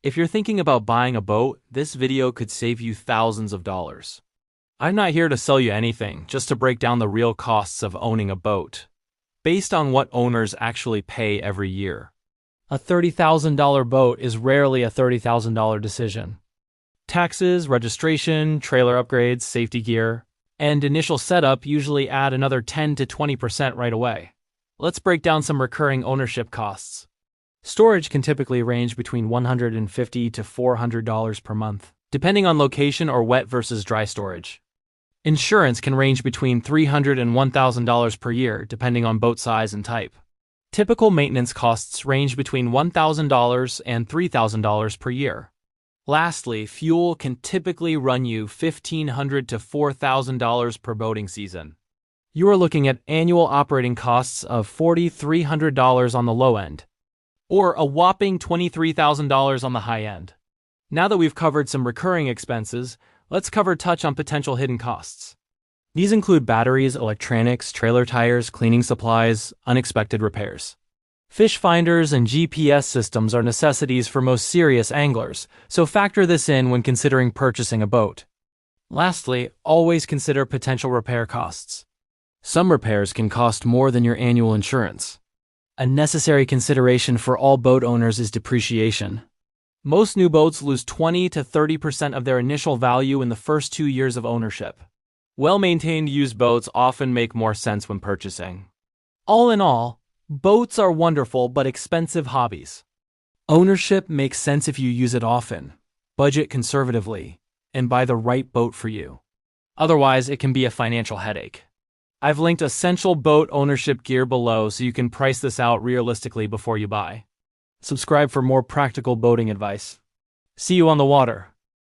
If you're thinking about buying a boat, this video could save you thousands of dollars. I'm not here to sell you anything, just to break down the real costs of owning a boat, based on what owners actually pay every year. A $30,000 boat is rarely a $30,000 decision. Taxes, registration, trailer upgrades, safety gear, and initial setup usually add another 10 to 20% right away. Let's break down some recurring ownership costs. Storage can typically range between $150 to $400 per month, depending on location or wet versus dry storage. Insurance can range between $300 and $1,000 per year, depending on boat size and type. Typical maintenance costs range between $1,000 and $3,000 per year. Lastly, fuel can typically run you $1,500 to $4,000 per boating season. You are looking at annual operating costs of $4,300 on the low end, or a whopping $23,000 on the high end. Now that we've covered some recurring expenses, let's touch on potential hidden costs. These include batteries, electronics, trailer tires, cleaning supplies, unexpected repairs. Fish finders and GPS systems are necessities for most serious anglers, so factor this in when considering purchasing a boat. Lastly, always consider potential repair costs. Some repairs can cost more than your annual insurance. A necessary consideration for all boat owners is depreciation. Most new boats lose 20 to 30% of their initial value in the first 2 years of ownership. Well-maintained used boats often make more sense when purchasing. All in all, boats are wonderful but expensive hobbies. Ownership makes sense if you use it often, budget conservatively, and buy the right boat for you. Otherwise, it can be a financial headache. I've linked essential boat ownership gear below so you can price this out realistically before you buy. Subscribe for more practical boating advice. See you on the water.